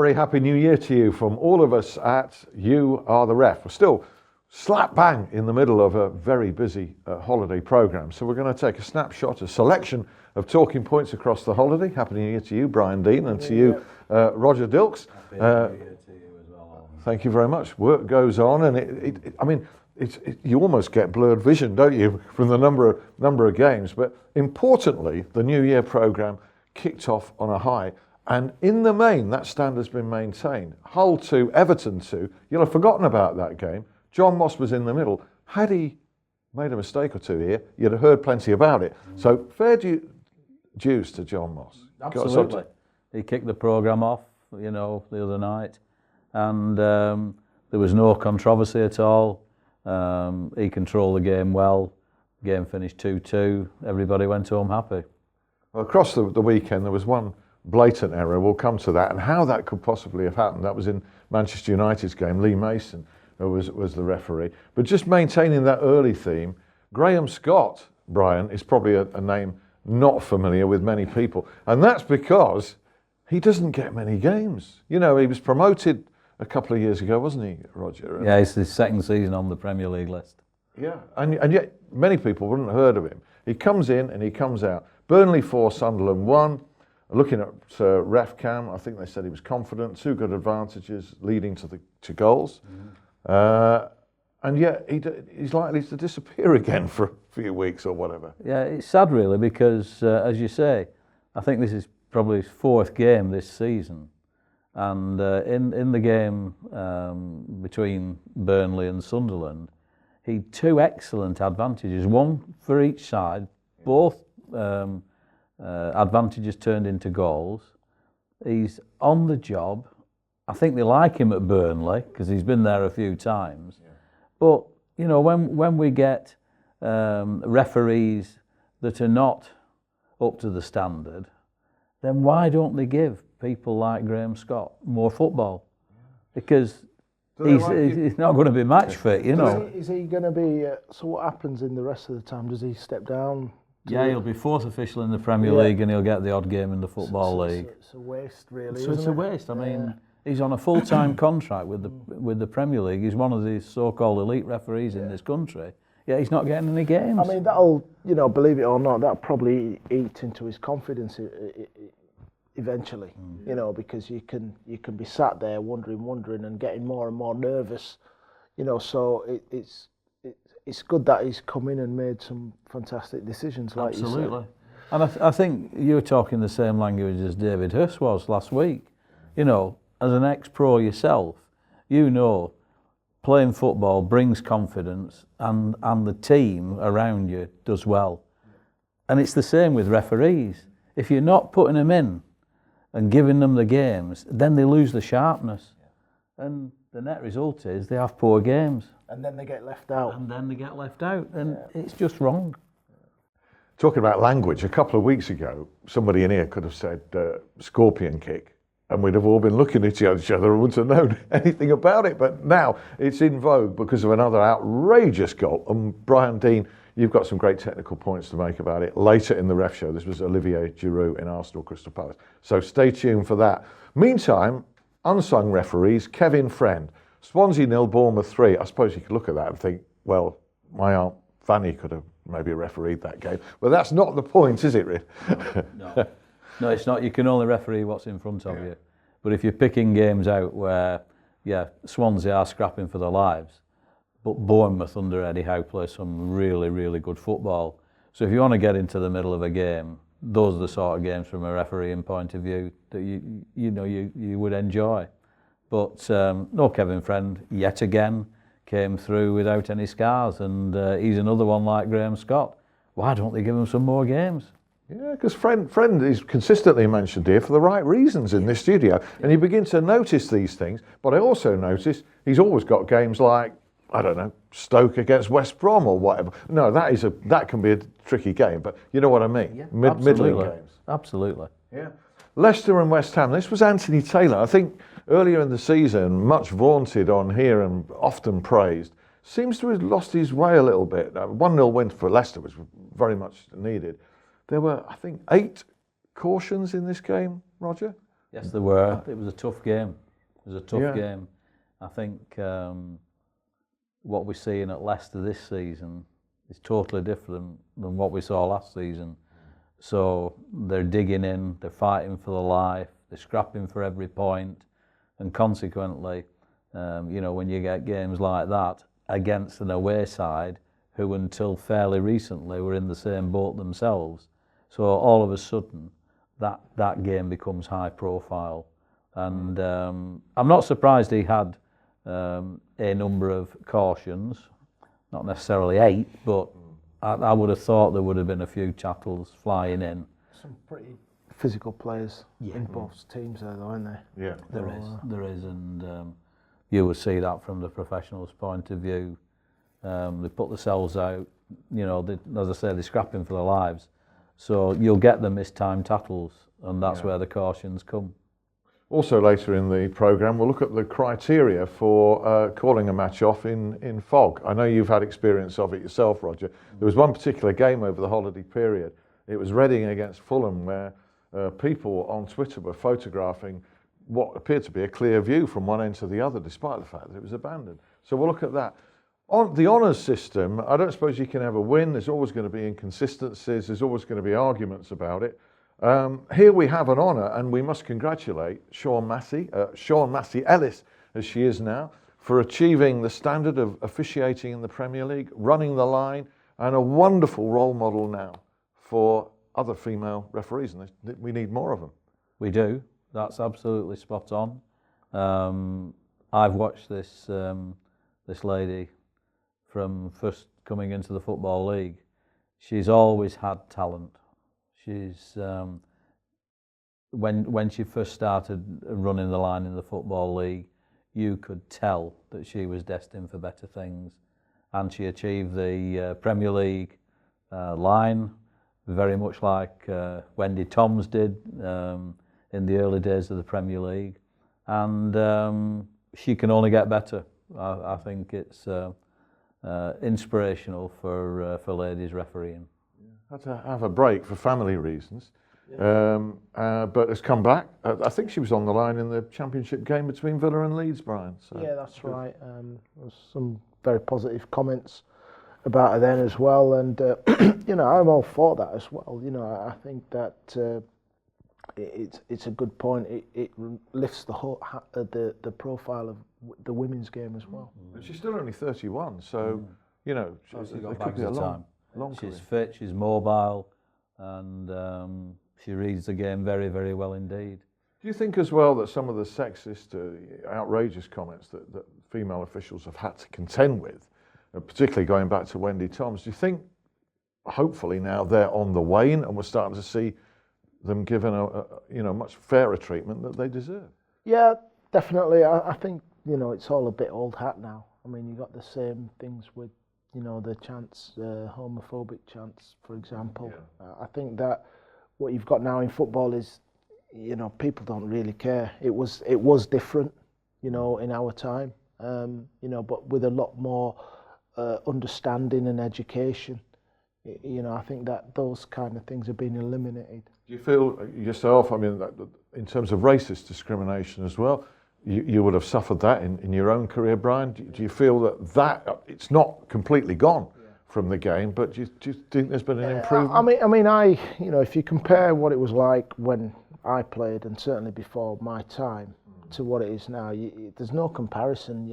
Very happy New Year to you from all of us at You Are the Ref. We're still slap bang in the middle of a very busy holiday programme. So we're going to take a snapshot, a selection of talking points across the holiday. Happy New Year to you, Brian Deane, and to you, Roger Dilkes. Happy New Year to you as well. Thank you very much. Work goes on, and you almost get blurred vision, don't you, from the number of games. But importantly, the New Year programme kicked off on a high. And in the main, that standard's been maintained. Hull 2, Everton 2. You'll have forgotten about that game. John Moss was in the middle. Had he made a mistake or two here, you'd have heard plenty about it. So fair dues to John Moss. Absolutely. He kicked the programme off, the other night. And there was no controversy at all. He controlled the game well. Game finished 2-2. Everybody went home happy. Well, across the weekend, there was one blatant error. We'll come to that and how that could possibly have happened. That was in Manchester United's game. Lee Mason was the referee. But just maintaining that early theme, Graham Scott, Brian, is probably a name not familiar with many people. And that's because he doesn't get many games. He was promoted a couple of years ago, wasn't he, Roger? Yeah, it's his second season on the Premier League list. Yeah, and yet many people wouldn't have heard of him. He comes in and he comes out. Burnley 4, Sunderland 1. Looking at ref cam, I think they said he was confident, 2 good advantages leading to goals. And yet he's likely to disappear again for a few weeks or whatever. Yeah, it's sad really because, as you say, I think this is probably his 4th game this season. And in the game between Burnley and Sunderland, he had 2 excellent advantages, one for each side, both advantages turned into goals. He's on the job. I think they like him at Burnley because he's been there a few times. Yeah. But when we get referees that are not up to the standard, then why don't they give people like Graham Scott more football? Because he's not going to be match fit, Is he going to be? So what happens in the rest of the time? Does he step down? Yeah, he'll be 4th official in the Premier League and he'll get the odd game in the Football League. It's a waste, really. So it's a waste. I mean, he's on a full-time contract with the Premier League. He's one of the so-called elite referees in this country. Yeah, he's not getting any games. I mean, that'll, believe it or not, that'll probably eat into his confidence eventually. Because you can be sat there wondering and getting more and more nervous. So it's good that he's come in and made some fantastic decisions, like you said. Absolutely. And I think you were talking the same language as David Hurst was last week. As an ex-pro yourself, playing football brings confidence and the team around you does well. And it's the same with referees. If you're not putting them in and giving them the games, then they lose the sharpness. And the net result is they have poor games. And then they get left out. And it's just wrong. Talking about language, a couple of weeks ago, somebody in here could have said scorpion kick, and we'd have all been looking at each other and wouldn't have known anything about it. But now it's in vogue because of another outrageous goal. And Brian Deane, you've got some great technical points to make about it later in the ref show. This was Olivier Giroud in Arsenal Crystal Palace. So stay tuned for that. Meantime, unsung referees, Kevin Friend. Swansea 0, Bournemouth 3. I suppose you could look at that and think, well, my Aunt Fanny could have maybe refereed that game. But that's not the point, is it, really? No, it's not. You can only referee what's in front of you. But if you're picking games out where, Swansea are scrapping for their lives, but Bournemouth under Eddie Howe play some really, really good football. So if you want to get into the middle of a game, those are the sort of games from a refereeing point of view that you would enjoy. But no, Kevin Friend yet again came through without any scars, and he's another one like Graham Scott. Why don't they give him some more games? Yeah, because Friend is consistently mentioned here for the right reasons in this studio, and you begin to notice these things. But I also notice he's always got games like, I don't know, Stoke against West Brom or whatever. No, that can be a tricky game, but you know what I mean. Yeah, middling games. Absolutely. Yeah. Leicester and West Ham. This was Anthony Taylor. I think earlier in the season, much vaunted on here and often praised. Seems to have lost his way a little bit. 1-0 win for Leicester was very much needed. There were, I think, 8 cautions in this game, Roger? Yes, there were. It was a tough game. It was a tough Yeah. game. I think what we're seeing at Leicester this season is totally different than what we saw last season. So they're digging in, they're fighting for their life, they're scrapping for every point, and consequently, when you get games like that against an away side who until fairly recently were in the same boat themselves, so all of a sudden that game becomes high profile. And I'm not surprised he had a number of cautions, not necessarily 8, but I would have thought there would have been a few chattels flying in. Some pretty physical players in both teams there, though, aren't there? Yeah. There is, and you would see that from the professionals' point of view. They put themselves out, as I say, they're scrapping for their lives. So you'll get the mistimed tackles, and that's where the cautions come. Also later in the programme, we'll look at the criteria for calling a match off in fog. I know you've had experience of it yourself, Roger. There was one particular game over the holiday period. It was Reading against Fulham, where people on Twitter were photographing what appeared to be a clear view from one end to the other, despite the fact that it was abandoned. So we'll look at that. On the honours system, I don't suppose you can ever win. There's always going to be inconsistencies. There's always going to be arguments about it. Here we have an honour, and we must congratulate Sean Massey-Ellis, as she is now, for achieving the standard of officiating in the Premier League, running the line, and a wonderful role model now for other female referees, and we need more of them. We do. That's absolutely spot on. I've watched this lady from first coming into the Football League. She's always had talent. She's when she first started running the line in the Football League, you could tell that she was destined for better things, and she achieved the Premier League line very much like Wendy Toms did in the early days of the Premier League, and she can only get better. I think it's inspirational for ladies refereeing. Had to have a break for family reasons, but has come back. I think she was on the line in the Championship game between Villa and Leeds, Brian. So. Yeah, that's right. There was some very positive comments about her then as well, and I'm all for that as well. I think that it's a good point. It lifts the profile of the women's game as well. And she's still only 31, so it could be a long She's career. fit, she's mobile, and she reads the game very, very well indeed. Do you think as well that some of the sexist, outrageous comments that female officials have had to contend with, particularly going back to Wendy Toms, do you think hopefully now they're on the wane and we're starting to see them given a much fairer treatment that they deserve? Yeah, Definitely. I think it's all a bit old hat now. I mean, you got the same things with the chants, homophobic chants, for example. I think that what you've got now in football is, people don't really care. It was different, in our time, but with a lot more understanding and education. I think that those kind of things are being eliminated. Do you feel yourself, I mean, that in terms of racist discrimination as well, you would have suffered that in your own career, Brian? Do you feel that it's not completely gone from the game, but do you think there's been an improvement? I mean, if you compare what it was like when I played, and certainly before my time, to what it is now, there's no comparison.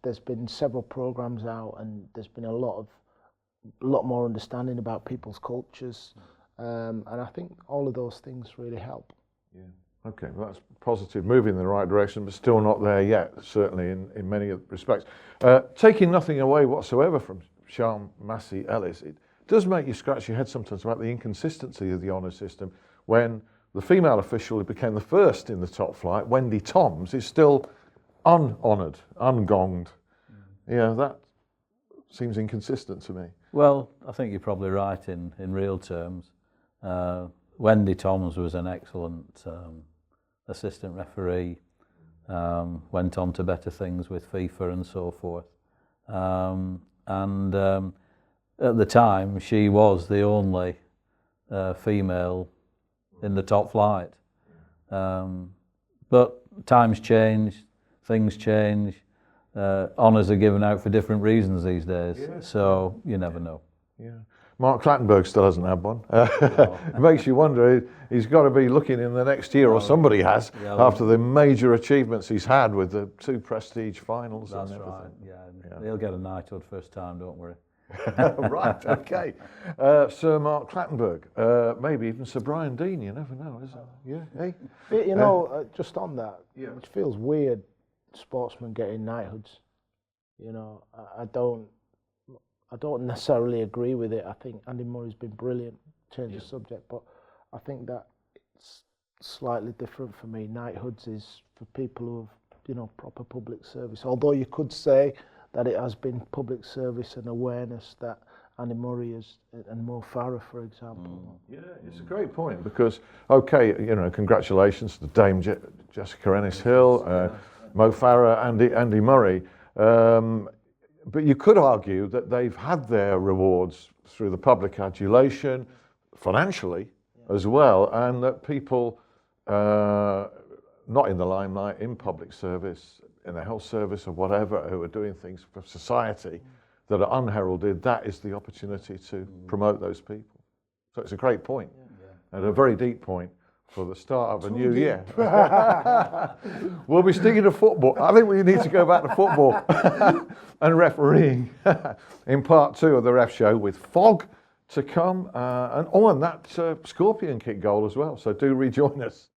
There's been several programs out, and there's been a lot more understanding about people's cultures, and I think all of those things really help. Yeah. Okay, well, that's positive, moving in the right direction, but still not there yet, certainly in many respects. Taking nothing away whatsoever from Sean Massey-Ellis, it does make you scratch your head sometimes about the inconsistency of the honour system when the female official who became the first in the top flight, Wendy Toms, is still unhonoured, ungonged. Yeah, that seems inconsistent to me. Well, I think you're probably right in real terms. Wendy Toms was an excellent assistant referee, went on to better things with FIFA and so forth. And at the time, she was the only female in the top flight. But times change, things change. Honours are given out for different reasons these days, so you never know. Yeah. Mark Clattenburg still hasn't had one. It makes you wonder, he's got to be looking in the next year, or somebody has, after the major achievements he's had with the 2 prestige finals. That's and everything. right, yeah. He'll get a knighthood first time, don't worry. Right, okay. Sir Mark Clattenburg, maybe even Sir Brian Deane, you never know, is it? Yeah, hey? You know, just on that, which feels weird, sportsmen getting knighthoods. You know, I don't necessarily agree with it. I think Andy Murray's been brilliant. Change the subject, but I think that it's slightly different for me. Knighthoods is for people who have, you know, proper public service. Although you could say that it has been public service and awareness that Andy Murray is, and Mo Farah, for example. Yeah, it's a great point because, okay, you know, congratulations to Dame Jessica Ennis-Hill, Mo Farah, Andy Murray. But you could argue that they've had their rewards through the public adulation, financially as well, and that people not in the limelight, in public service, in the health service or whatever, who are doing things for society that are unheralded, that is the opportunity to promote those people. So it's a great point, and a very deep point for the start of a new year. We'll be sticking to football. I think we need to go back to football and refereeing in part 2 of the Ref Show with Fog to come, and that scorpion kick goal as well. So do rejoin us.